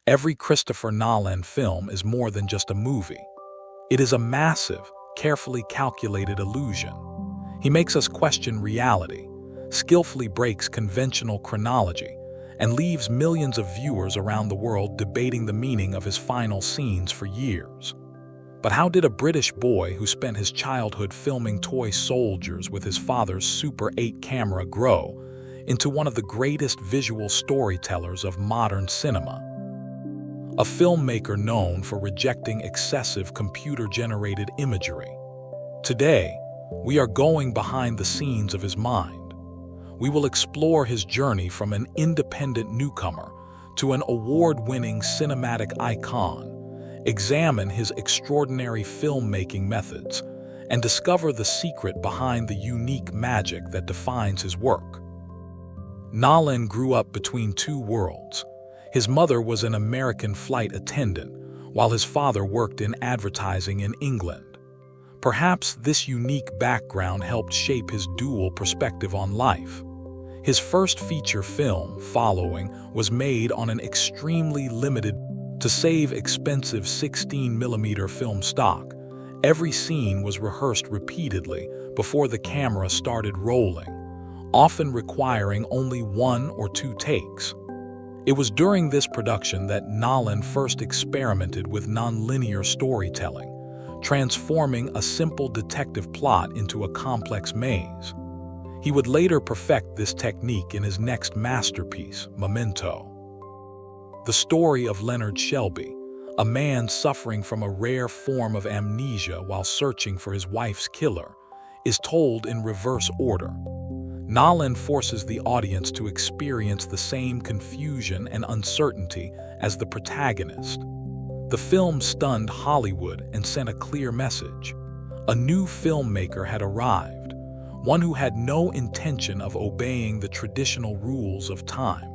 Every Christopher Nolan film is more than just a movie. It is a massive, carefully calculated illusion. He makes us question reality, skillfully breaks conventional chronology, and leaves millions of viewers around the world debating the meaning of his final scenes for years. But how did a British boy who spent his childhood filming toy soldiers with his father's Super 8 camera grow into one of the greatest visual storytellers of modern cinema? A filmmaker known for rejecting excessive computer-generated imagery. Today, we are going behind the scenes of his mind. We will explore his journey from an independent newcomer to an award-winning cinematic icon, examine his extraordinary filmmaking methods, and discover the secret behind the unique magic that defines his work. Nolan grew up between two worlds. His mother was an American flight attendant, while his father worked in advertising in England. Perhaps this unique background helped shape his dual perspective on life. His first feature film, Following, was made on an extremely limited to save expensive 16mm film stock. Every scene was rehearsed repeatedly before the camera started rolling, often requiring only 1 or 2 takes. It was during this production that Nolan first experimented with nonlinear storytelling, transforming a simple detective plot into a complex maze. He would later perfect this technique in his next masterpiece, Memento. The story of Leonard Shelby, a man suffering from a rare form of amnesia while searching for his wife's killer, is told in reverse order. Nolan forces the audience to experience the same confusion and uncertainty as the protagonist. The film stunned Hollywood and sent a clear message. A new filmmaker had arrived, one who had no intention of obeying the traditional rules of time.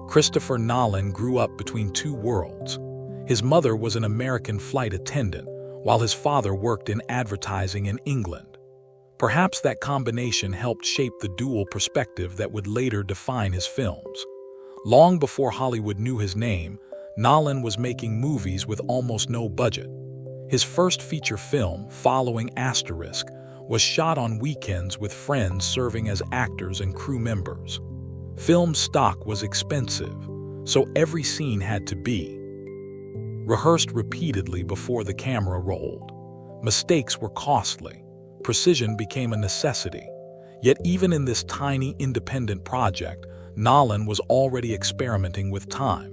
Christopher Nolan grew up between two worlds. His mother was an American flight attendant, while his father worked in advertising in England. Perhaps that combination helped shape the dual perspective that would later define his films. Long before Hollywood knew his name, Nolan was making movies with almost no budget. His first feature film, Following, was shot on weekends with friends serving as actors and crew members. Film stock was expensive, so every scene had to be rehearsed repeatedly before the camera rolled. Mistakes were costly. Precision became a necessity. Yet even in this tiny independent project, Nolan was already experimenting with time.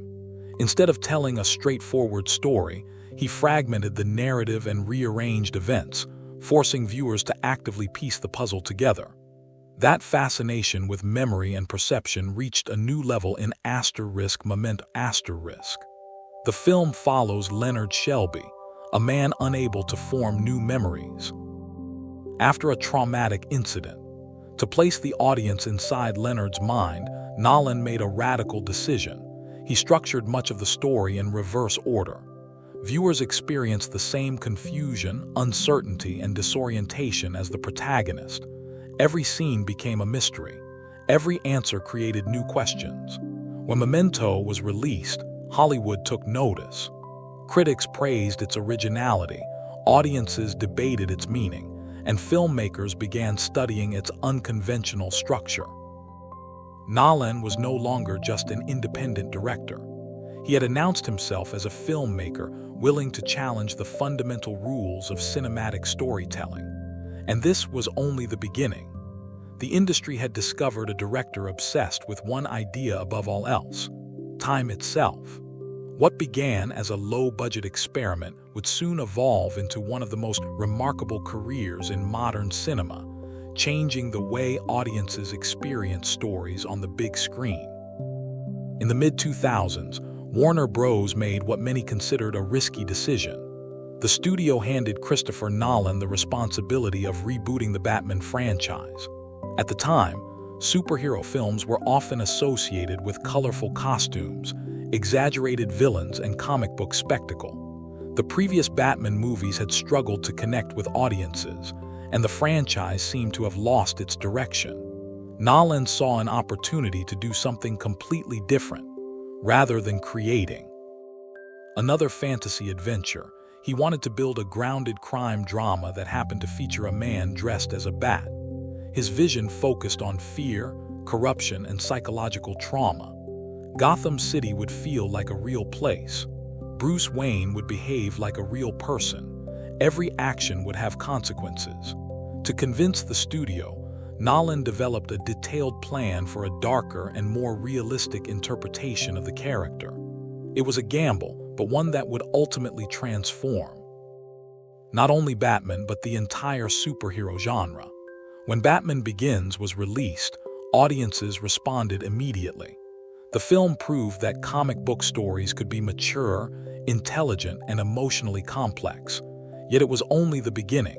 Instead of telling a straightforward story, he fragmented the narrative and rearranged events, forcing viewers to actively piece the puzzle together. That fascination with memory and perception reached a new level in Memento. The film follows Leonard Shelby, a man unable to form new memories. After a traumatic incident, to place the audience inside Leonard's mind, Nolan made a radical decision. He structured much of the story in reverse order. Viewers experienced the same confusion, uncertainty, and disorientation as the protagonist. Every scene became a mystery. Every answer created new questions. When Memento was released, Hollywood took notice. Critics praised its originality, audiences debated its meaning, and filmmakers began studying its unconventional structure. Nolan was no longer just an independent director. He had announced himself as a filmmaker willing to challenge the fundamental rules of cinematic storytelling. And this was only the beginning. The industry had discovered a director obsessed with one idea above all else: time itself. What began as a low-budget experiment would soon evolve into one of the most remarkable careers in modern cinema, changing the way audiences experience stories on the big screen. In the mid-2000s, Warner Bros. Made what many considered a risky decision. The studio handed Christopher Nolan the responsibility of rebooting the Batman franchise. At the time, superhero films were often associated with colorful costumes, exaggerated villains, and comic book spectacle. The previous Batman movies had struggled to connect with audiences, and the franchise seemed to have lost its direction. Nolan saw an opportunity to do something completely different: rather than creating. Another fantasy adventure, he wanted to build a grounded crime drama that happened to feature a man dressed as a bat. His vision focused on fear, corruption, and psychological trauma. Gotham City would feel like a real place. Bruce Wayne would behave like a real person. Every action would have consequences. To convince the studio, Nolan developed a detailed plan for a darker and more realistic interpretation of the character. It was a gamble, but one that would ultimately transform not only Batman, but the entire superhero genre. When Batman Begins was released, audiences responded immediately. The film proved that comic book stories could be mature, intelligent, and emotionally complex. Yet it was only the beginning.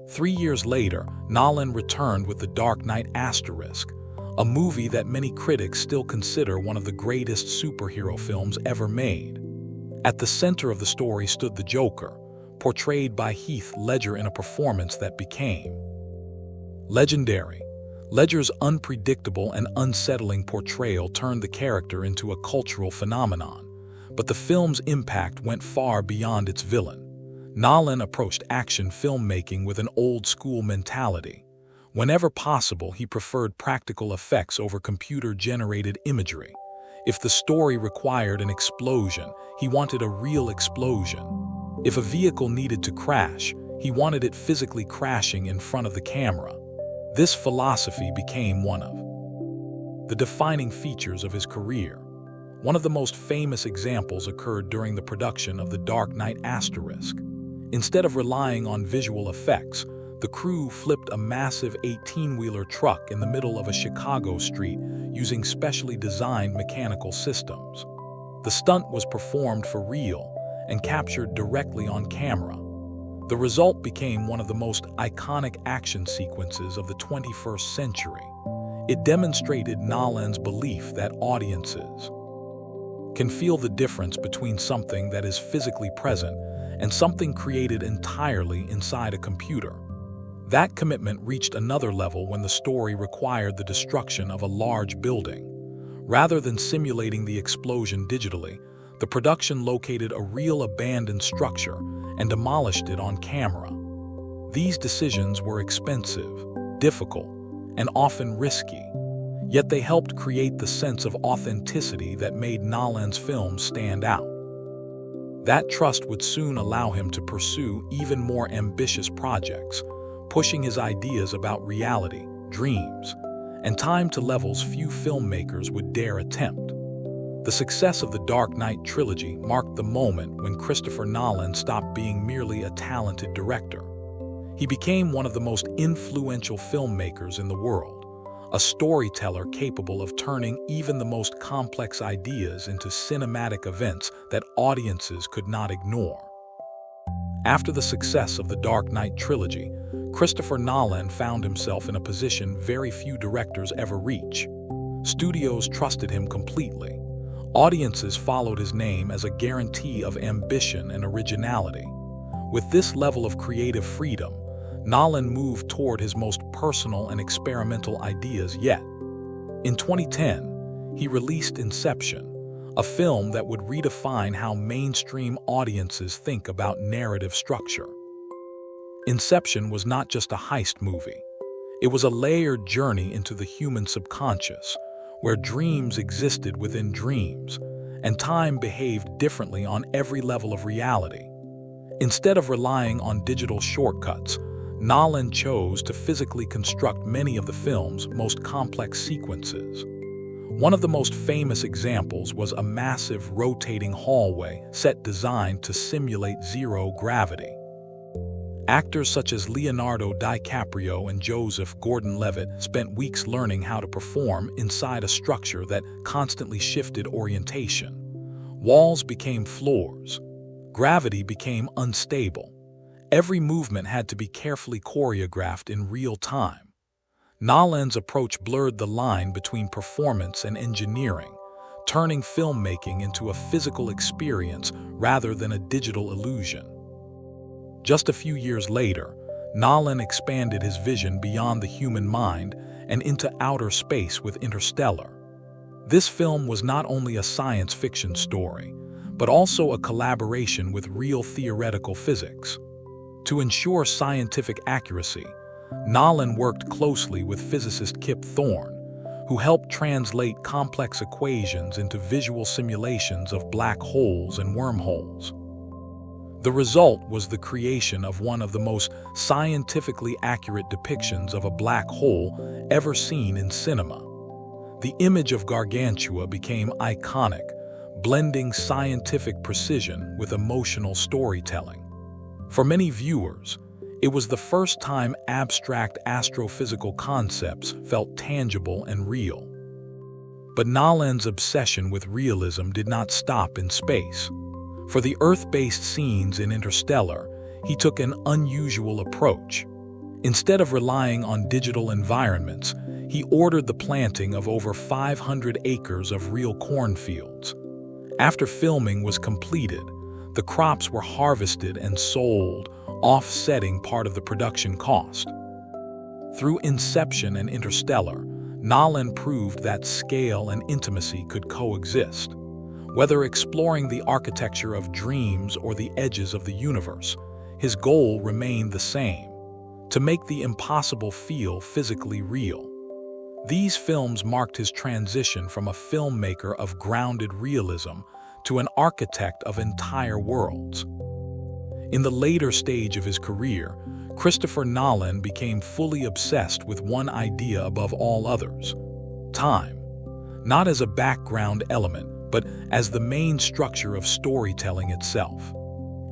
3 years later, Nolan returned with The Dark Knight Asterisk, a movie that many critics still consider one of the greatest superhero films ever made. At the center of the story stood the Joker, portrayed by Heath Ledger in a performance that became legendary. Ledger's unpredictable and unsettling portrayal turned the character into a cultural phenomenon, but the film's impact went far beyond its villain. Nolan approached action filmmaking with an old-school mentality. Whenever possible, he preferred practical effects over computer-generated imagery. If the story required an explosion, he wanted a real explosion. If a vehicle needed to crash, he wanted it physically crashing in front of the camera. This philosophy became one of the defining features of his career. One of the most famous examples occurred during the production of The Dark Knight Asterisk. Instead of relying on visual effects, the crew flipped a massive 18-wheeler truck in the middle of a Chicago street using specially designed mechanical systems. The stunt was performed for real and captured directly on camera. The result became one of the most iconic action sequences of the 21st century. It demonstrated Nolan's belief that audiences can feel the difference between something that is physically present and something created entirely inside a computer. That commitment reached another level when the story required the destruction of a large building. Rather than simulating the explosion digitally, the production located a real abandoned structure and demolished it on camera. These decisions were expensive, difficult, and often risky, yet they helped create the sense of authenticity that made Nolan's films stand out. That trust would soon allow him to pursue even more ambitious projects, pushing his ideas about reality, dreams, and time to levels few filmmakers would dare attempt. The success of the Dark Knight trilogy marked the moment when Christopher Nolan stopped being merely a talented director. He became one of the most influential filmmakers in the world, a storyteller capable of turning even the most complex ideas into cinematic events that audiences could not ignore. After the success of the Dark Knight trilogy, Christopher Nolan found himself in a position very few directors ever reach. Studios trusted him completely. Audiences followed his name as a guarantee of ambition and originality. With this level of creative freedom, Nolan moved toward his most personal and experimental ideas yet. In 2010, he released Inception, a film that would redefine how mainstream audiences think about narrative structure. Inception was not just a heist movie. It was a layered journey into the human subconscious, where dreams existed within dreams, and time behaved differently on every level of reality. Instead of relying on digital shortcuts, Nolan chose to physically construct many of the film's most complex sequences. One of the most famous examples was a massive rotating hallway set designed to simulate zero gravity. Actors such as Leonardo DiCaprio and Joseph Gordon-Levitt spent weeks learning how to perform inside a structure that constantly shifted orientation. Walls became floors. Gravity became unstable. Every movement had to be carefully choreographed in real time. Nolan's approach blurred the line between performance and engineering, turning filmmaking into a physical experience rather than a digital illusion. Just a few years later, Nolan expanded his vision beyond the human mind and into outer space with Interstellar. This film was not only a science fiction story, but also a collaboration with real theoretical physics. To ensure scientific accuracy, Nolan worked closely with physicist Kip Thorne, who helped translate complex equations into visual simulations of black holes and wormholes. The result was the creation of one of the most scientifically accurate depictions of a black hole ever seen in cinema. The image of Gargantua became iconic, blending scientific precision with emotional storytelling. For many viewers, it was the first time abstract astrophysical concepts felt tangible and real. But Nolan's obsession with realism did not stop in space. For the Earth-based scenes in Interstellar, he took an unusual approach. Instead of relying on digital environments, he ordered the planting of over 500 acres of real cornfields. After filming was completed, the crops were harvested and sold, offsetting part of the production cost. Through Inception and Interstellar, Nolan proved that scale and intimacy could coexist. Whether exploring the architecture of dreams or the edges of the universe, his goal remained the same: to make the impossible feel physically real. These films marked his transition from a filmmaker of grounded realism to an architect of entire worlds. In the later stage of his career, Christopher Nolan became fully obsessed with one idea above all others: time. Not as a background element, but as the main structure of storytelling itself.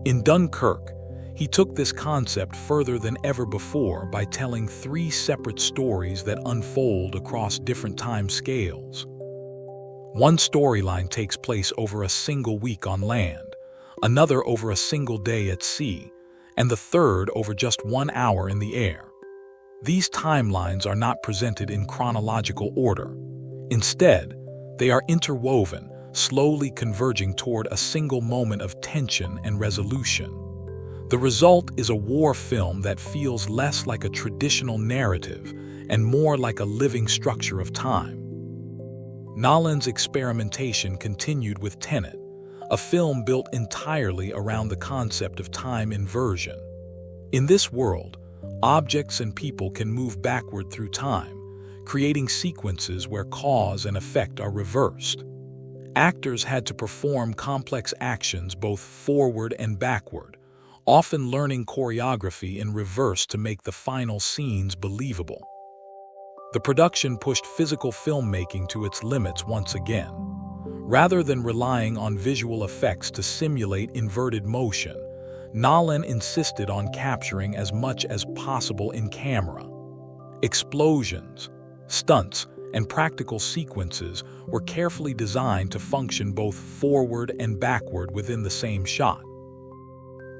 In Dunkirk, he took this concept further than ever before by telling 3 separate stories that unfold across different time scales. One storyline takes place over a single week on land, another over a single day at sea, and the third over just 1 hour in the air. These timelines are not presented in chronological order. Instead, they are interwoven, slowly converging toward a single moment of tension and resolution. The result is a war film that feels less like a traditional narrative and more like a living structure of time. Nolan's experimentation continued with Tenet, a film built entirely around the concept of time inversion. In this world, objects and people can move backward through time, creating sequences where cause and effect are reversed. Actors had to perform complex actions both forward and backward, often learning choreography in reverse to make the final scenes believable. The production pushed physical filmmaking to its limits once again. Rather than relying on visual effects to simulate inverted motion, Nolan insisted on capturing as much as possible in camera. Explosions, stunts, and practical sequences were carefully designed to function both forward and backward within the same shot.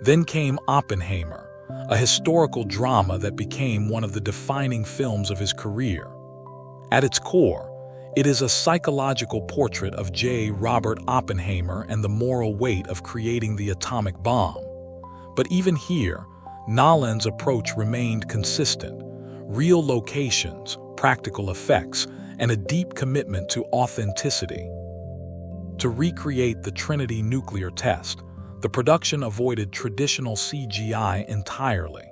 Then came Oppenheimer, a historical drama that became one of the defining films of his career. At its core, it is a psychological portrait of J. Robert Oppenheimer and the moral weight of creating the atomic bomb. But even here, Nolan's approach remained consistent: real locations, practical effects, and a deep commitment to authenticity. To recreate the Trinity nuclear test, the production avoided traditional CGI entirely.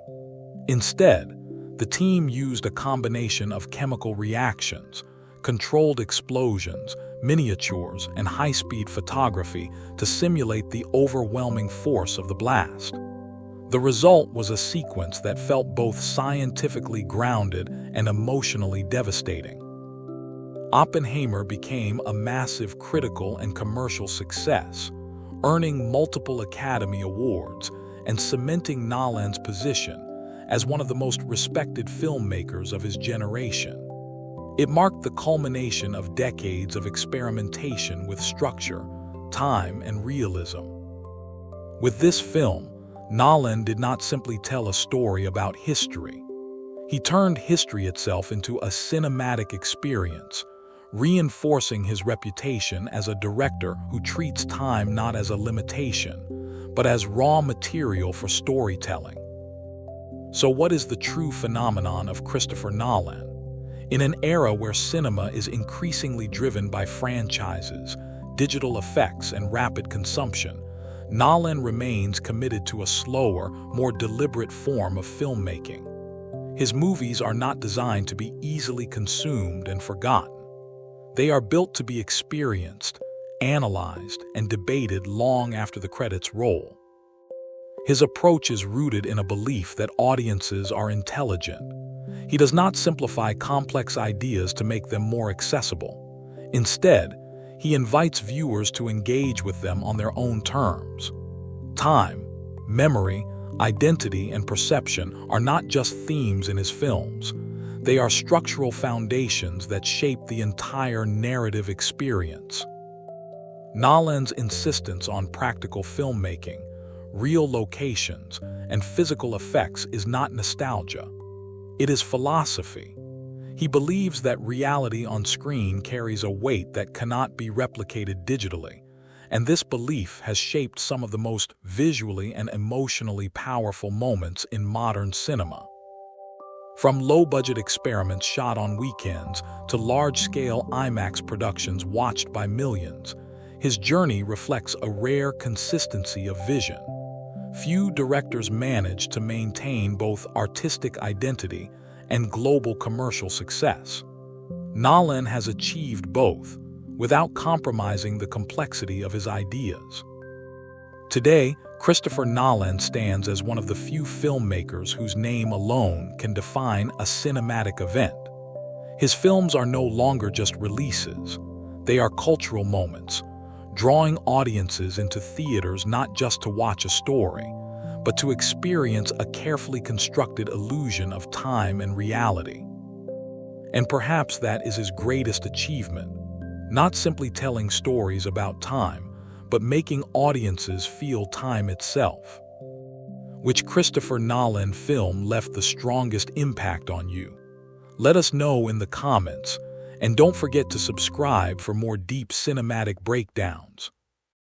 Instead, the team used a combination of chemical reactions, controlled explosions, miniatures, and high-speed photography to simulate the overwhelming force of the blast. The result was a sequence that felt both scientifically grounded and emotionally devastating. Oppenheimer became a massive critical and commercial success, earning multiple Academy Awards and cementing Nolan's position as one of the most respected filmmakers of his generation. It marked the culmination of decades of experimentation with structure, time, and realism. With this film, Nolan did not simply tell a story about history. He turned history itself into a cinematic experience, reinforcing his reputation as a director who treats time not as a limitation, but as raw material for storytelling. So what is the true phenomenon of Christopher Nolan? In an era where cinema is increasingly driven by franchises, digital effects, and rapid consumption, Nolan remains committed to a slower, more deliberate form of filmmaking. His movies are not designed to be easily consumed and forgotten. They are built to be experienced, analyzed, and debated long after the credits roll. His approach is rooted in a belief that audiences are intelligent. He does not simplify complex ideas to make them more accessible. Instead, he invites viewers to engage with them on their own terms. Time, memory, identity, and perception are not just themes in his films. They are structural foundations that shape the entire narrative experience. Nolan's insistence on practical filmmaking, real locations, and physical effects is not nostalgia. It is philosophy. He believes that reality on screen carries a weight that cannot be replicated digitally, and this belief has shaped some of the most visually and emotionally powerful moments in modern cinema. From low-budget experiments shot on weekends to large-scale IMAX productions watched by millions, his journey reflects a rare consistency of vision. Few directors manage to maintain both artistic identity and global commercial success. Nolan has achieved both, without compromising the complexity of his ideas. Today, Christopher Nolan stands as one of the few filmmakers whose name alone can define a cinematic event. His films are no longer just releases. They are cultural moments, drawing audiences into theaters not just to watch a story, but to experience a carefully constructed illusion of time and reality. And perhaps that is his greatest achievement, not simply telling stories about time, but making audiences feel time itself. Which Christopher Nolan film left the strongest impact on you? Let us know in the comments, and don't forget to subscribe for more deep cinematic breakdowns.